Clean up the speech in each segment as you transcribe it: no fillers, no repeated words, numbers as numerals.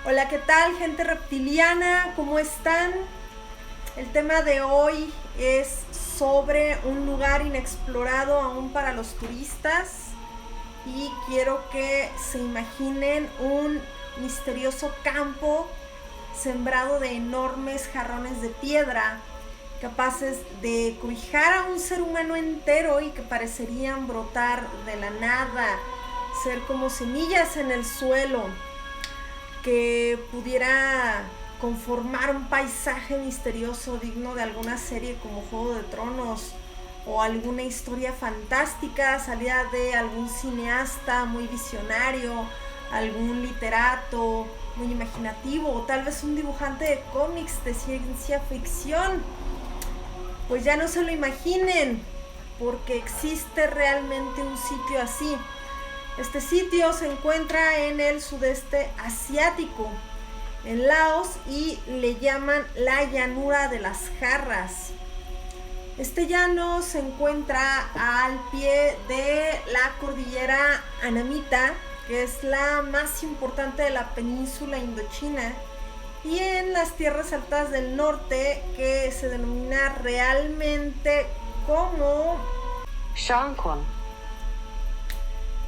Hola, ¿qué tal, gente reptiliana? ¿Cómo están? El tema de hoy es sobre un lugar inexplorado aún para los turistas y quiero que se imaginen un misterioso campo sembrado de enormes jarrones de piedra capaces de cobijar a un ser humano entero y que parecerían brotar de la nada, ser como semillas en el suelo, que pudiera conformar un paisaje misterioso digno de alguna serie como Juego de Tronos o alguna historia fantástica salida de algún cineasta muy visionario, algún literato muy imaginativo o tal vez un dibujante de cómics de ciencia ficción. Pues ya no se lo imaginen, porque existe realmente un sitio así. Este sitio se encuentra en el sudeste asiático, en Laos, y le llaman la llanura de las jarras. Este llano se encuentra al pie de la cordillera Anamita, que es la más importante de la península indochina, y en las tierras altas del norte, que se denomina realmente como Shanghuang.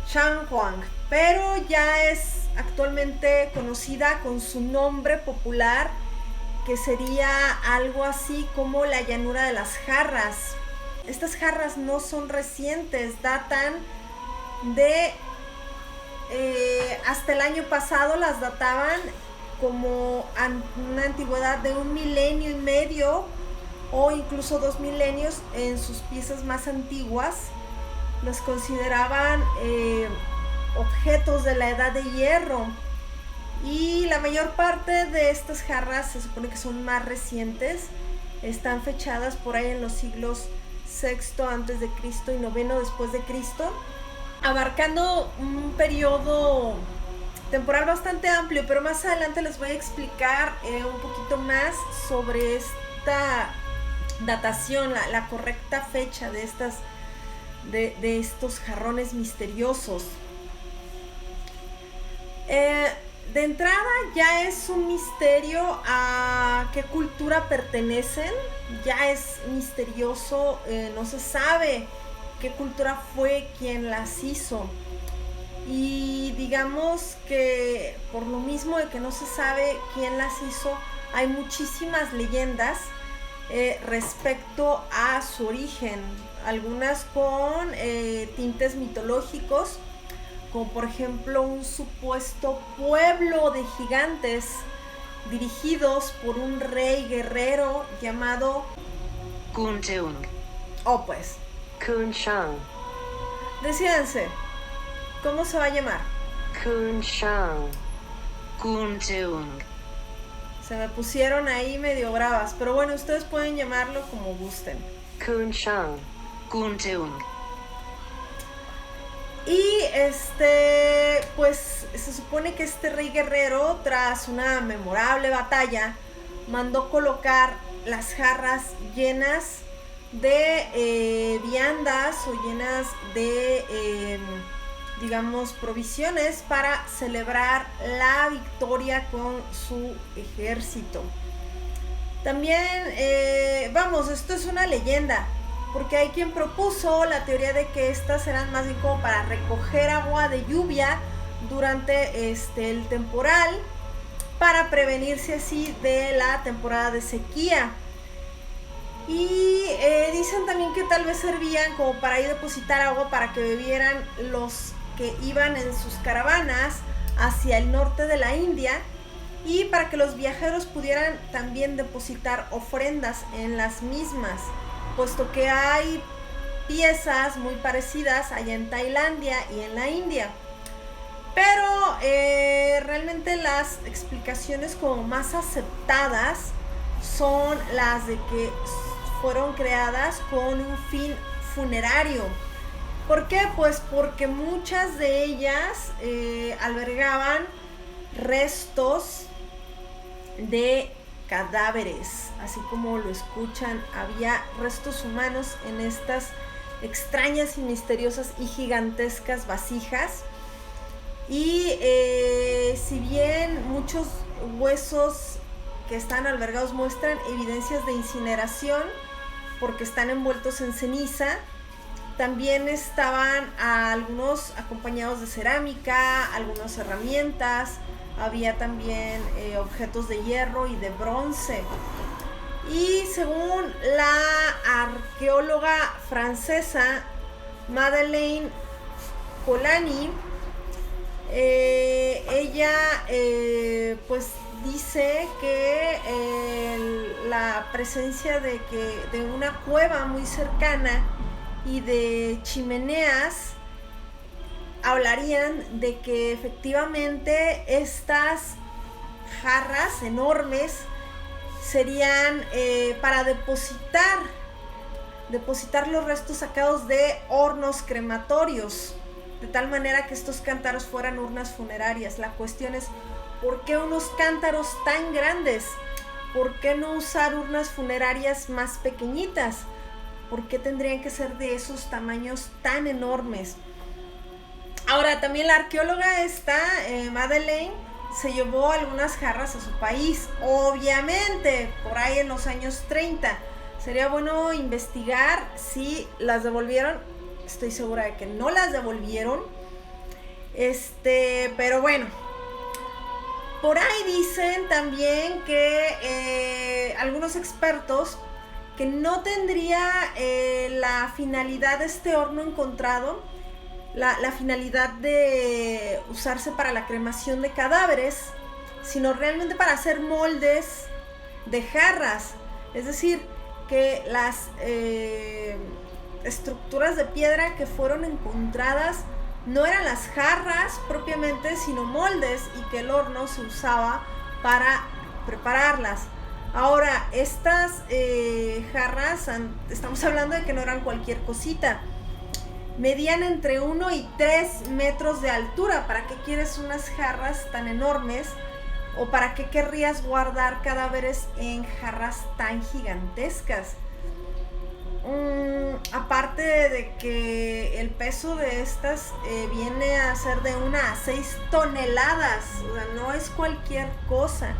Shanghuang, pero ya es actualmente conocida con su nombre popular, que sería algo así como la llanura de las jarras. Estas jarras no son recientes, datan de hasta el año pasado las databan como una antigüedad de 1,5 milenios o incluso 2 milenios en sus piezas más antiguas. Los consideraban objetos de la edad de hierro, y la mayor parte de estas jarras se supone que son más recientes, están fechadas por ahí en los siglos VI antes de Cristo y IX después de Cristo, abarcando un periodo temporal bastante amplio, pero más adelante les voy a explicar un poquito más sobre esta datación, la correcta fecha de estos jarrones misteriosos. De entrada ya es un misterio a qué cultura pertenecen, ya es misterioso, no se sabe qué cultura fue quien las hizo. Y digamos que por lo mismo de que no se sabe quién las hizo, hay muchísimas leyendas respecto a su origen, algunas con tintes mitológicos, como por ejemplo un supuesto pueblo de gigantes dirigidos por un rey guerrero llamado Kunteung. pues, Kunshan. decídense, ¿cómo se va a llamar? Kunshan. Kunteung. Se me pusieron ahí medio bravas, pero bueno, ustedes pueden llamarlo como gusten. Kunshan. Kunteung. Y pues se supone que este rey guerrero, tras una memorable batalla, mandó colocar las jarras llenas de viandas o llenas de, digamos, provisiones para celebrar la victoria con su ejército. También, vamos, esto es una leyenda, porque hay quien propuso la teoría de que estas eran más bien como para recoger agua de lluvia durante el temporal, para prevenirse así de la temporada de sequía. Y dicen también que tal vez servían como para ir a depositar agua para que bebieran los que iban en sus caravanas hacia el norte de la India, y para que los viajeros pudieran también depositar ofrendas en las mismas, puesto que hay piezas muy parecidas allá en Tailandia y en la India. Pero realmente las explicaciones como más aceptadas son las de que fueron creadas con un fin funerario. ¿Por qué? Pues porque muchas de ellas albergaban restos de cadáveres, así como lo escuchan, había restos humanos en estas extrañas y misteriosas y gigantescas vasijas. Y si bien muchos huesos que están albergados muestran evidencias de incineración porque están envueltos en ceniza. También estaban algunos acompañados de cerámica, algunas herramientas, había también objetos de hierro y de bronce. Y según la arqueóloga francesa Madeleine Pollani, ella pues dice que la presencia de una cueva muy cercana y de chimeneas hablarían de que efectivamente estas jarras enormes serían para depositar los restos sacados de hornos crematorios, de tal manera que estos cántaros fueran urnas funerarias. La cuestión es, ¿por qué unos cántaros tan grandes? ¿Por qué no usar urnas funerarias más pequeñitas? ¿Por qué tendrían que ser de esos tamaños tan enormes? Ahora, también la arqueóloga esta, Madeleine, se llevó algunas jarras a su país, obviamente, por ahí en los años 30. Sería bueno investigar si las devolvieron. Estoy segura de que no las devolvieron. Pero bueno. Por ahí dicen también que algunos expertos que no tendría la finalidad de este horno encontrado, la finalidad de usarse para la cremación de cadáveres, sino realmente para hacer moldes de jarras. Es decir, que las estructuras de piedra que fueron encontradas no eran las jarras propiamente, sino moldes, y que el horno se usaba para prepararlas. Ahora, estas jarras, estamos hablando de que no eran cualquier cosita. Medían entre 1 y 3 metros de altura. ¿Para qué quieres unas jarras tan enormes? ¿O para qué querrías guardar cadáveres en jarras tan gigantescas? Aparte de que el peso de estas viene a ser de 1 a 6 toneladas. O sea, no es cualquier cosa.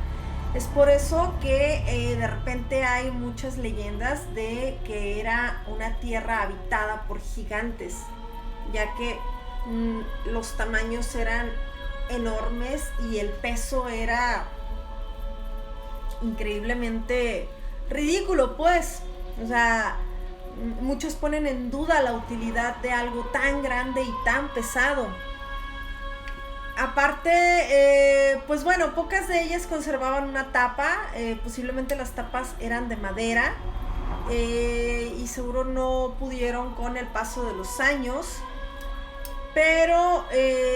Es por eso que de repente hay muchas leyendas de que era una tierra habitada por gigantes, ya que los tamaños eran enormes y el peso era increíblemente ridículo, pues. O sea, muchos ponen en duda la utilidad de algo tan grande y tan pesado. Aparte, pues bueno, pocas de ellas conservaban una tapa. Posiblemente las tapas eran de madera, y seguro no pudieron con el paso de los años. Pero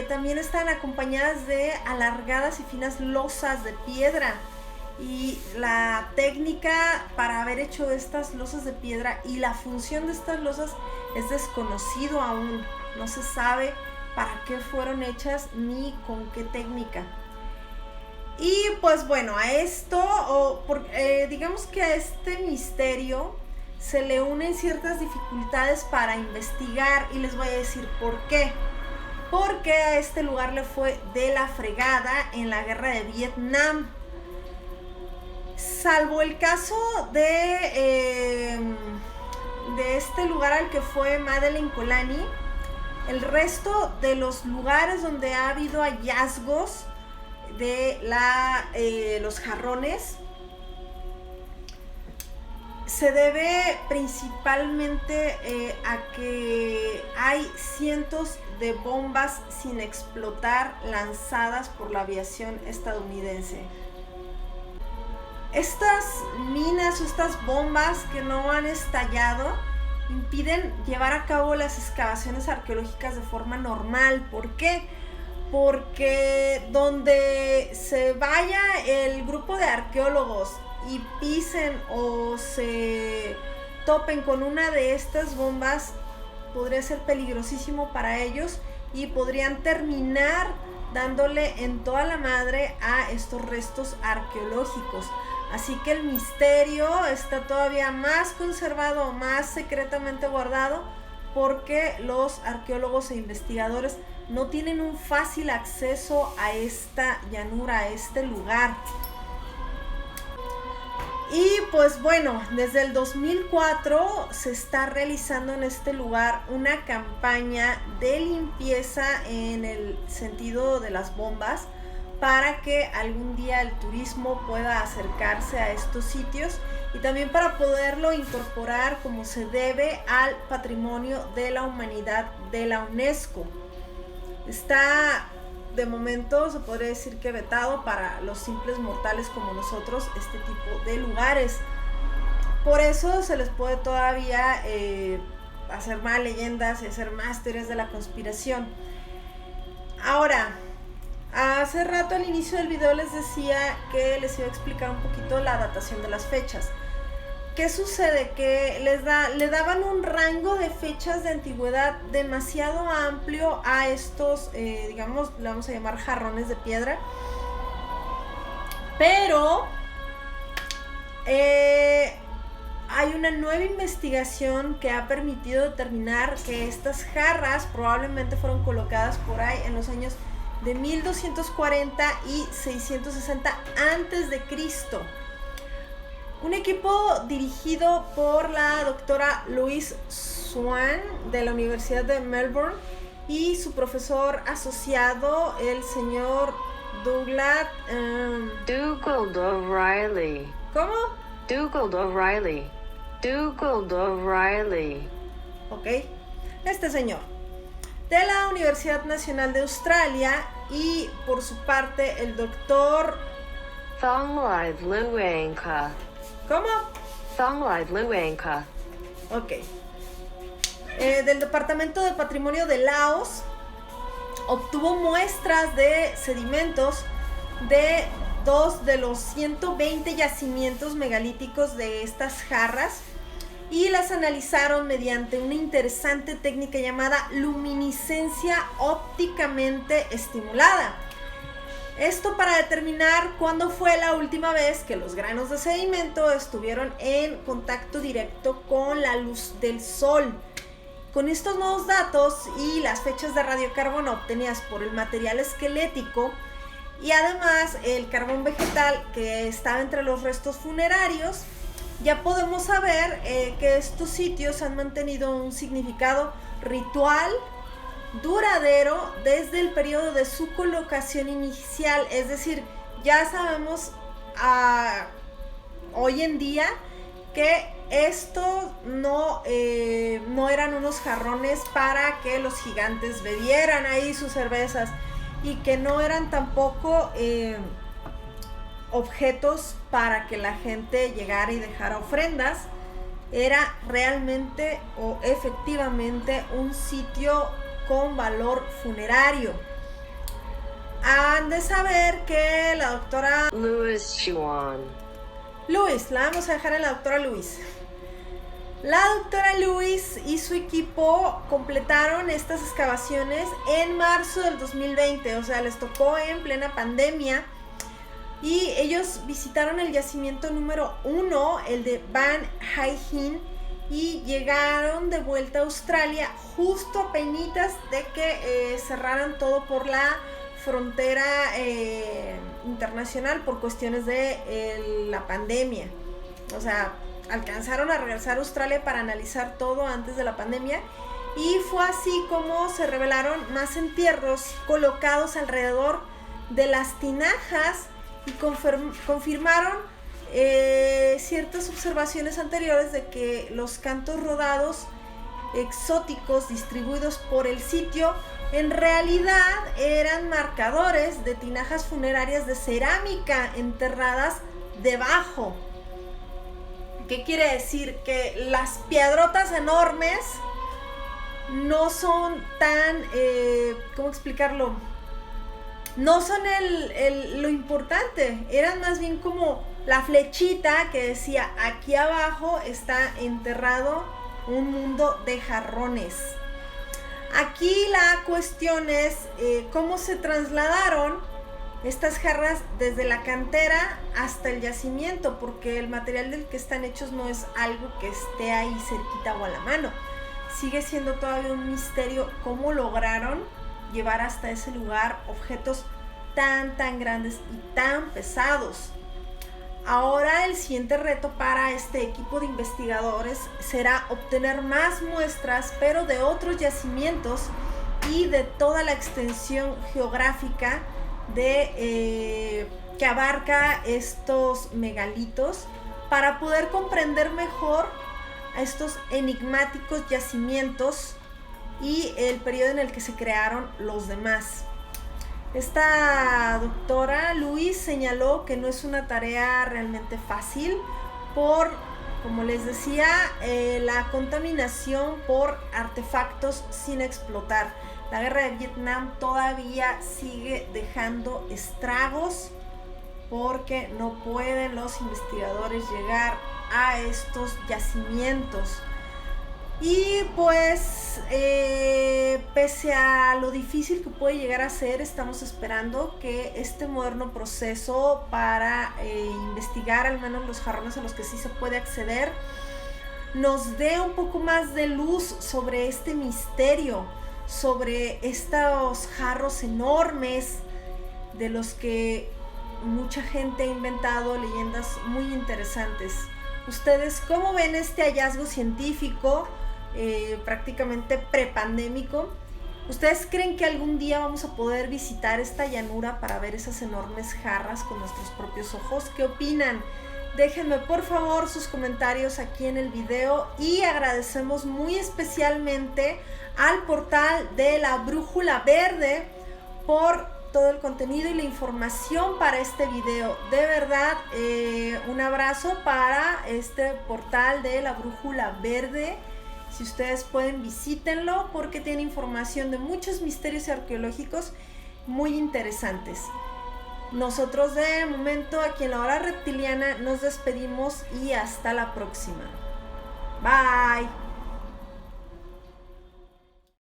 también están acompañadas de alargadas y finas losas de piedra. Y la técnica para haber hecho estas losas de piedra y la función de estas losas es desconocido aún. No se sabe para qué fueron hechas ni con qué técnica. Y pues bueno, a esto, digamos que a este misterio se le unen ciertas dificultades para investigar, y les voy a decir por qué. Porque a este lugar le fue de la fregada en la guerra de Vietnam. Salvo el caso de este lugar al que fue Madeleine Pollani, el resto de los lugares donde ha habido hallazgos de los jarrones se debe principalmente a que hay cientos de bombas sin explotar lanzadas por la aviación estadounidense. Estas minas o estas bombas que no han estallado impiden llevar a cabo las excavaciones arqueológicas de forma normal. ¿Por qué? Porque donde se vaya el grupo de arqueólogos y pisen o se topen con una de estas bombas, podría ser peligrosísimo para ellos y podrían terminar dándole en toda la madre a estos restos arqueológicos. Así que el misterio está todavía más conservado, más secretamente guardado, porque los arqueólogos e investigadores no tienen un fácil acceso a esta llanura, a este lugar. Y pues bueno, desde el 2004 se está realizando en este lugar una campaña de limpieza en el sentido de las bombas para que algún día el turismo pueda acercarse a estos sitios y también para poderlo incorporar como se debe al patrimonio de la humanidad de la UNESCO. Está de momento, se podría decir que vetado para los simples mortales como nosotros este tipo de lugares. Por eso se les puede todavía hacer más leyendas y hacer más teorías de la conspiración. Ahora, hace rato al inicio del video les decía que les iba a explicar un poquito la datación de las fechas. ¿Qué sucede? Que le daban un rango de fechas de antigüedad demasiado amplio a estos, digamos, le vamos a llamar jarrones de piedra. Pero hay una nueva investigación que ha permitido determinar que estas jarras probablemente fueron colocadas por ahí en los años de 1240 y 660 antes de Cristo. Un equipo dirigido por la doctora Louise Swan de la Universidad de Melbourne y su profesor asociado, el señor Douglas O'Reilly. ¿Cómo? Douglas O'Reilly. Ok, este señor de la Universidad Nacional de Australia y por su parte el doctor Thonglai Luenka. ¿Cómo? Thonglai Luenka. Ok. Del Departamento de Patrimonio de Laos obtuvo muestras de sedimentos de 2 de los 120 yacimientos megalíticos de estas jarras y las analizaron mediante una interesante técnica llamada luminiscencia ópticamente estimulada. Esto para determinar cuándo fue la última vez que los granos de sedimento estuvieron en contacto directo con la luz del sol. Con estos nuevos datos y las fechas de radiocarbono obtenidas por el material esquelético y además el carbón vegetal que estaba entre los restos funerarios, ya podemos saber que estos sitios han mantenido un significado ritual duradero desde el periodo de su colocación inicial. Es decir, ya sabemos hoy en día que estos no eran unos jarrones para que los gigantes bebieran ahí sus cervezas y que no eran tampoco objetos para que la gente llegara y dejara ofrendas. Era realmente o efectivamente un sitio con valor funerario. Han de saber que la doctora Louise, la vamos a dejar en la doctora Louise. La doctora Louise y su equipo completaron estas excavaciones en marzo del 2020, o sea, les tocó en plena pandemia. Y ellos visitaron el yacimiento número 1, el de Van Hy-Hin, y llegaron de vuelta a Australia justo a penitas de que cerraran todo por la frontera internacional por cuestiones de la pandemia. O sea, alcanzaron a regresar a Australia para analizar todo antes de la pandemia y fue así como se revelaron más entierros colocados alrededor de las tinajas y confirmaron ciertas observaciones anteriores de que los cantos rodados exóticos distribuidos por el sitio en realidad eran marcadores de tinajas funerarias de cerámica enterradas debajo. ¿Qué quiere decir? Que las piedrotas enormes no son tan, ¿cómo explicarlo? No son lo importante, eran más bien como la flechita que decía aquí abajo está enterrado un mundo de jarrones. Aquí la cuestión es cómo se trasladaron estas jarras desde la cantera hasta el yacimiento, porque el material del que están hechos no es algo que esté ahí cerquita o a la mano, sigue siendo todavía un misterio cómo lograron llevar hasta ese lugar objetos tan grandes y tan pesados. Ahora el siguiente reto para este equipo de investigadores será obtener más muestras, pero de otros yacimientos y de toda la extensión geográfica que abarca estos megalitos, para poder comprender mejor a estos enigmáticos yacimientos y el periodo en el que se crearon los demás. Esta doctora Luis señaló que no es una tarea realmente fácil por, como les decía, la contaminación por artefactos sin explotar. La guerra de Vietnam todavía sigue dejando estragos porque no pueden los investigadores llegar a estos yacimientos. Y pues pese a lo difícil que puede llegar a ser, estamos esperando que este moderno proceso para investigar al menos los jarrones a los que sí se puede acceder nos dé un poco más de luz sobre este misterio, sobre estos jarros enormes de los que mucha gente ha inventado leyendas muy interesantes. ¿Ustedes cómo ven este hallazgo científico prácticamente prepandémico? ¿Ustedes creen que algún día vamos a poder visitar esta llanura para ver esas enormes jarras con nuestros propios ojos? ¿Qué opinan? Déjenme por favor sus comentarios aquí en el video, y agradecemos muy especialmente al portal de la Brújula Verde por todo el contenido y la información para este video. De verdad, un abrazo para este portal de la Brújula Verde. Si ustedes pueden, visítenlo porque tiene información de muchos misterios arqueológicos muy interesantes. Nosotros de momento aquí en La Hora Reptiliana nos despedimos y hasta la próxima. Bye.